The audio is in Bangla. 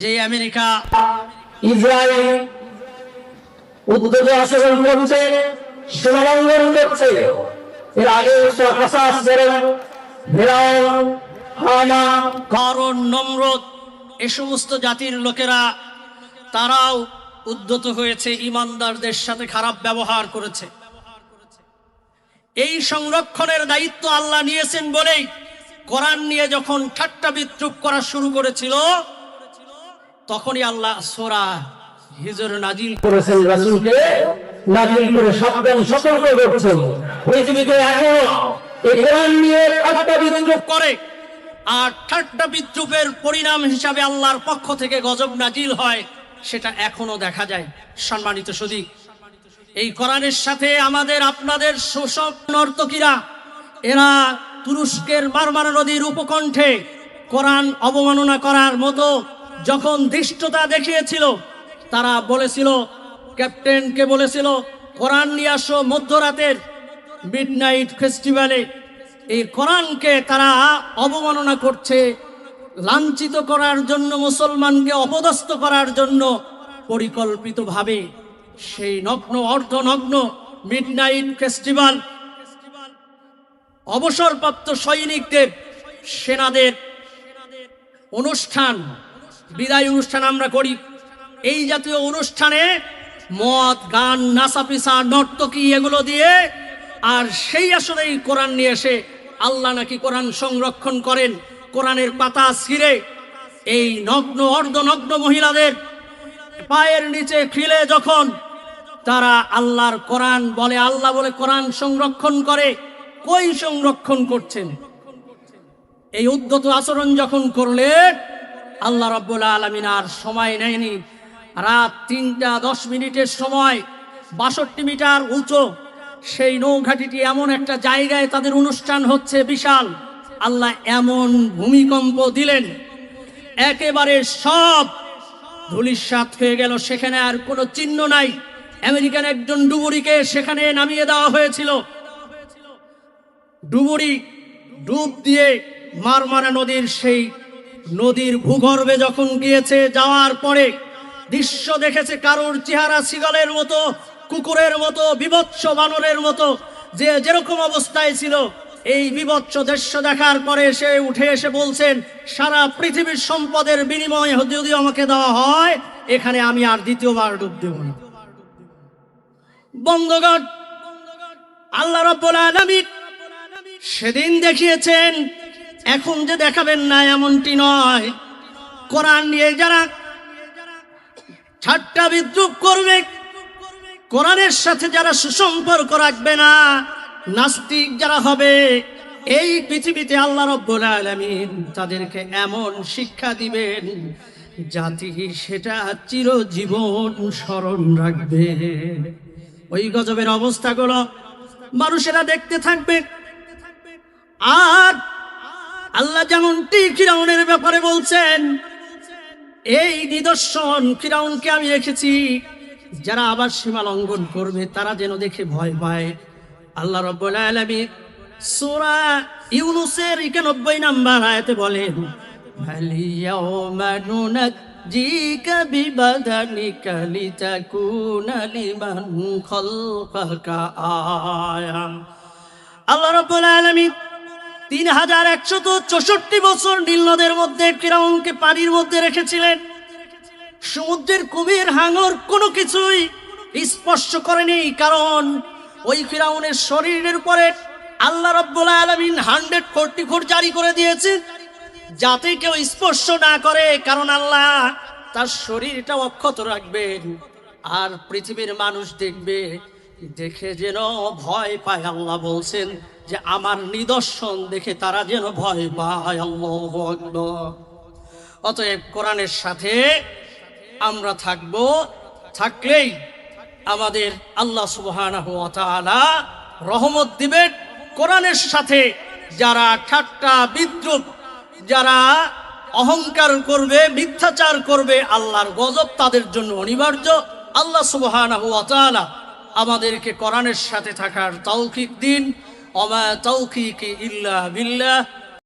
যে আমেরিকা ইসরায়েল উদ্যোগে অংশগ্রহণ করছে, সীমালঙ্ঘন করছে। এর আগে হাসাস ছিলেন ফিরআউন, হামান, কারণ নমরুদ, এ সমস্ত জাতির লোকেরা তারাও উদ্ধত হয়েছে, ইমানদারদের সাথে খারাপ ব্যবহার করেছে। এই সংরক্ষণের দায়িত্ব আল্লাহ নিয়েছেন বলেই কোরআন নিয়ে যখন ঠাট্টা বিদ্রূপ করা শুরু করেছিল, তখনই আল্লাহ সূরা হিজর নাজিল করেছেন, রাসূলকে নাজিল করে সাবধান সতর্ক করেছেন। পৃথিবীতে এখন এই কোরআন নিয়ে ঠাট্টা বিদ্রূপ করে, আর ঠাট্টা বিদ্রূপের পরিণাম হিসাবে আল্লাহর পক্ষ থেকে গজব নাজিল হয়, সেটা এখনো দেখা যায়। সম্মানিত সুধী, এই কোরআনের সাথে আমাদের আপনাদের শোষক নর্তকীরা, এরা তুরস্কের মারমারা নদীর উপকণ্ঠে কোরআন অবমাননা করার মতো যখন ধৃষ্টতা দেখিয়েছিল, তারা বলেছিল, ক্যাপ্টেনকে বলেছিল, কোরআন নিয়ে আসো মধ্যরাতের মিডনাইট ফেস্টিভ্যালে। এই কোরআনকে তারা অবমাননা করছে, লাঞ্ছিত করার জন্য, মুসলমানকে অপদস্থ করার জন্য পরিকল্পিতভাবে সেই নগ্ন অর্ধনগ্ন মিডনাইট ফেস্টিভ্যাল, অবসরপ্রাপ্ত সৈনিকদের, সেনাদের অনুষ্ঠান, বিদায় অনুষ্ঠান আমরা করি। এই জাতীয় অনুষ্ঠানে মদ, গান, নাচাপিসা, নর্তকী এগুলো দিয়ে, আর সেই আসলে এই কোরআন নিয়ে এসে আল্লাহ নাকি কোরআন সংরক্ষণ করেন। কোরআনের পাতা ছিঁড়ে এই নগ্ন অর্ধনগ্ন মহিলাদের পায়ের নিচে খিলে যখন তারা আল্লাহর কোরআন বলে, আল্লাহ বলে কোরআন সংরক্ষণ করে, কই সংরক্ষণ করছেন? এই উদ্ধত আচরণ যখন করলে আল্লাহ রাব্বুল আলামিন আর সময় নেয়নি। রাত 3:10 সময় 62 মিটার উঁচু সেই নৌঘাটিটি এমন একটা জায়গায় তাদের অনুষ্ঠান হচ্ছে বিশাল, আল্লাহ এমন ভূমিকম্প দিলেন, একেবারে সব ধূলিসাৎ হয়ে গেল, সেখানে আর কোনো চিহ্ন নাই। আমেরিকান একজন ডুবুরিকে সেখানে নামিয়ে দেওয়া হয়েছিল। ডুবুরি ডুব দিয়ে মারমারা নদীর সেই নদীর ভূগর্ভে যখন গিয়েছে, যাওয়ার পরে দৃশ্য দেখেছে কারোর চেহারা সিগলের মতো, কুকুরের মতো, বিভৎস বানরের মতো, যে যেরকম অবস্থায় ছিল। এই বিভৎস দৃশ্য দেখার পরে সে উঠে এসে বলছেন, সারা পৃথিবীর সম্পদের বিনিময়ে যদি আমাকে দেওয়া হয়, এখানে আমি আর দ্বিতীয়বার ডুব দেব না। বন্ধুগণ, আল্লাহ রাব্বুল আলামিন সেদিন দেখিয়েছেন, এখন যে দেখাবেন না এমনটি নয়। কোরআন নিয়ে যারা ঠাট্টা বিদ্রূপ করবে, কোরআনের সাথে যারা সুসম্পর্ক রাখবে না, নাস্তিক যারা হবে, এই পৃথিবীতে আল্লাহ রাব্বুল আলামিন তাদেরকে এমন শিক্ষা দিবেন, জাতি সেটা চিরজীবন স্মরণ রাখবে। ওই গজবের অবস্থাগুলো মানুষেরা দেখতে থাকবে। আর আল্লাহ যেমনটি ফিরআউনের ব্যাপারে বলছেন, এই নিদর্শন ফিরআউনকে আমি রেখেছি, যারা আবার সীমা লঙ্ঘন করবে তারা যেন দেখে ভয় পায়। আল্লাহ রাব্বুল আলামিন সূরা ইউনূসের 91 নম্বর আয়াতে বলেন, হাল ইয়াওমা নুনাজ্জিকা বিবাদানিকা লিতাকুনা লিমান খালকাকা আয়া। আল্লাহ রাব্বুল আলামিন 3164 বছর নীল নদের মধ্যে ফিরআউনকে পানির মধ্যে রেখেছিলেন। সমুদ্রের কুমির, হাঙর কোনো কিছুই স্পর্শ করেনি, কারণ ওই ফিরআউনের শরীরের উপরে আল্লাহ রাব্বুল আলামিন 144 জারি করে দিয়েছেন, যাতে কেউ স্পর্শ না করে, কারণ আল্লাহ তার শরীরটা অক্ষত রাখবেন। আর পৃথিবীর মানুষ দেখবে, দেখে যেন ভয় পায়। আল্লাহ বলছেন যে আমার নিদর্শন দেখে তারা যেন ভয় পায়। আল্লাহু আকবার। অতএব কোরআনের সাথে আমরা থাকবো, থাকলেই আমাদের আল্লাহ সুবহানাহু ওয়া তাআলা রহমত দিবেন। কোরআনের সাথে যারা ঠাট্টা বিদ্রূপ, যারা অহংকার করবে, মিথ্যাচার করবে, আল্লাহর গজব তাদের জন্য অনিবার্য। আল্লাহ সুবহানাহু ওয়া তাআলা আমাদেরকে কোরআনের সাথে থাকার তৌফিক দিন। ওমা তৌফিকি ইল্লা বিল্লাহ।